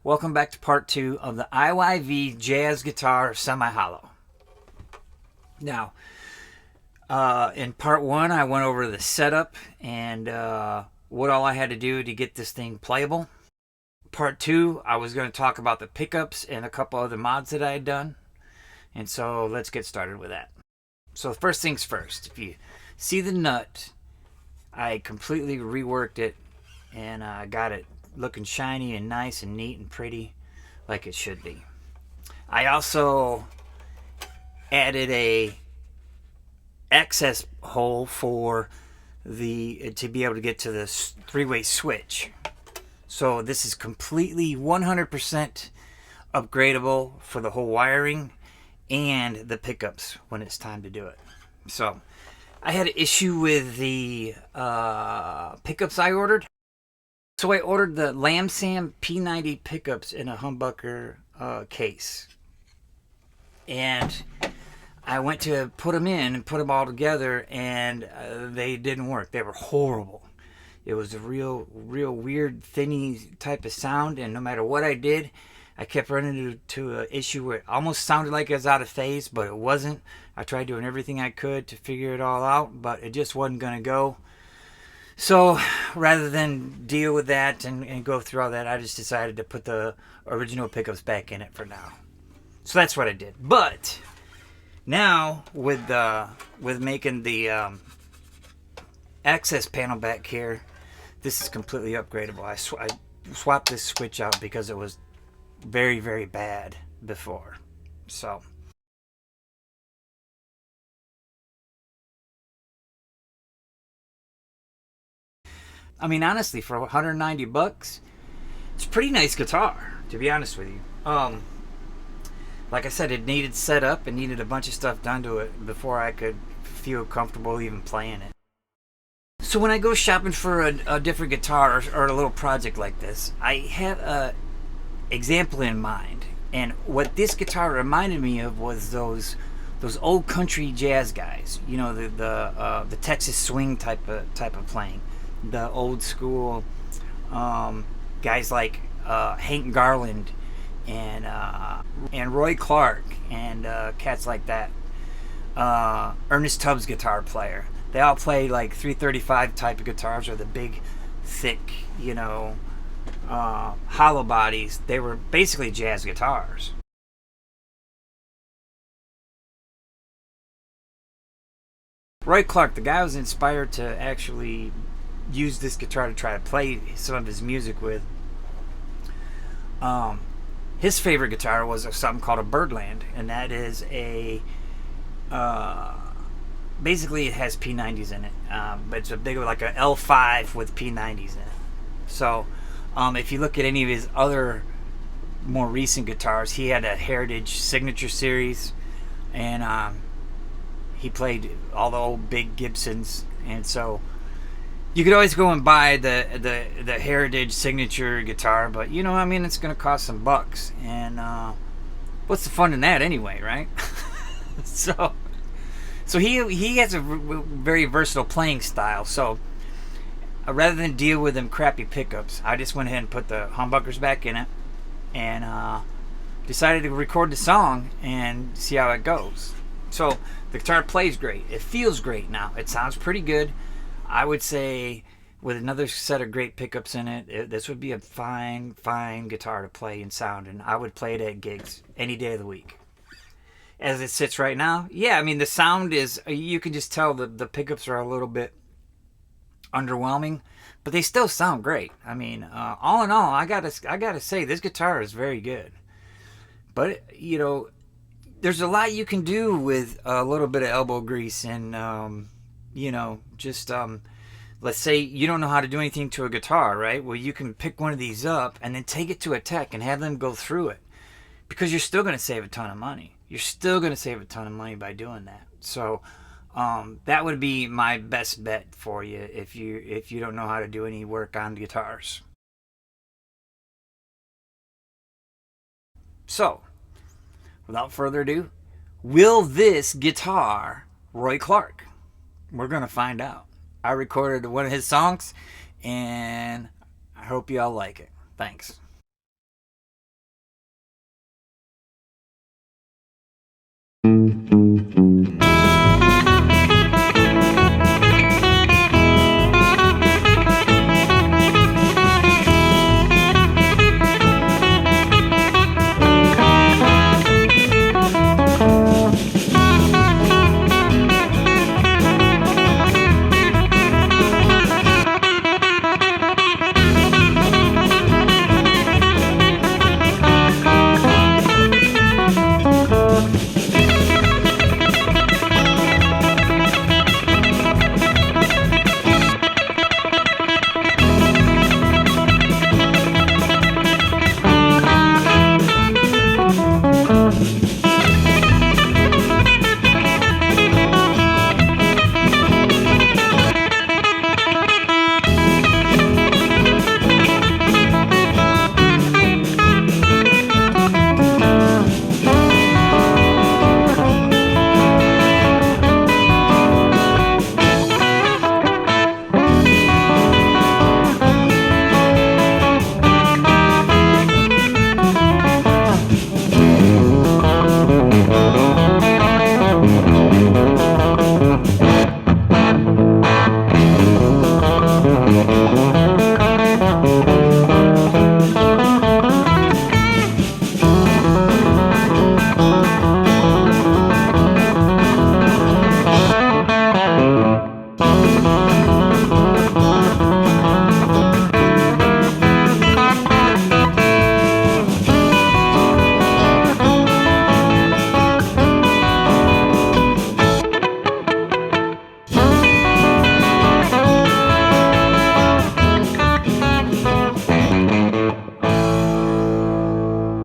Welcome back to part 2 of the IYV Jazz Guitar Semi-Hollow. Now, in part 1, I went over the setup and what all I had to do to get this thing playable. Part 2, I was going to talk about the pickups and a couple other mods that I had done. And so let's get started with that. So first things first, if you see the nut, I completely reworked it and got it looking shiny and nice and neat and pretty like it should be. I also added a access hole for to be able to get to the three-way switch. So this is completely 100% upgradable for the whole wiring and the pickups when it's time to do it. So I had an issue with the pickups I ordered. So I ordered the Lamsam P90 pickups in a humbucker case. And I went to put them in and put them all together, and they didn't work. They were horrible. It was a real weird, thinny type of sound, and no matter what I did, I kept running into an issue where it almost sounded like it was out of phase, but it wasn't. I tried doing everything I could to figure it all out, but it just wasn't going to go. So rather than deal with that and go through all that, I just decided to put the original pickups back in it for now. So that's what I did. But now with making the access panel back here, this is completely upgradable. I swapped this switch out because it was very, very bad before. So I mean, honestly, for 190 bucks, it's a pretty nice guitar, to be honest with you. Like I said, it needed setup and needed a bunch of stuff done to it before I could feel comfortable even playing it. So when I go shopping for a different guitar or a little project like this, I have a example in mind. And what this guitar reminded me of was those old country jazz guys. You know, the Texas swing type of playing. The old school guys like Hank Garland and Roy Clark and cats like that. Ernest Tubbs, guitar player. They all play like 335 type of guitars, or the big, thick, hollow bodies. They were basically jazz guitars. Roy Clark, the guy was inspired to actually use this guitar to try to play some of his music with. His favorite guitar was something called a Birdland, and that is a basically it has P90s in it, but it's a big, like a L5 with P90s in it. So if you look at any of his other more recent guitars, he had a Heritage Signature Series, and he played all the old big Gibsons, and so you could always go and buy the Heritage Signature guitar, but I mean, it's going to cost some bucks, and what's the fun in that anyway, right? so he has a very versatile playing style. So rather than deal with them crappy pickups, I just went ahead and put the humbuckers back in it, and decided to record the song and see how it goes. So the guitar plays great. It feels great now. It sounds pretty good. I would say with another set of great pickups in it, this would be a fine guitar to play and sound, and I would play it at gigs any day of the week. As it sits right now, yeah, I mean, the sound is, you can just tell the pickups are a little bit underwhelming, but they still sound great. I mean, all in all, I gotta say, this guitar is very good. But, there's a lot you can do with a little bit of elbow grease and, just let's say you don't know how to do anything to a guitar, right? Well, you can pick one of these up and then take it to a tech and have them go through it, because you're still going to save a ton of money. You're still going to save a ton of money by doing that. So that would be my best bet for you if you don't know how to do any work on guitars. So without further ado, will this guitar Roy Clark? We're going to find out. I recorded one of his songs, and I hope you all like it. Thanks.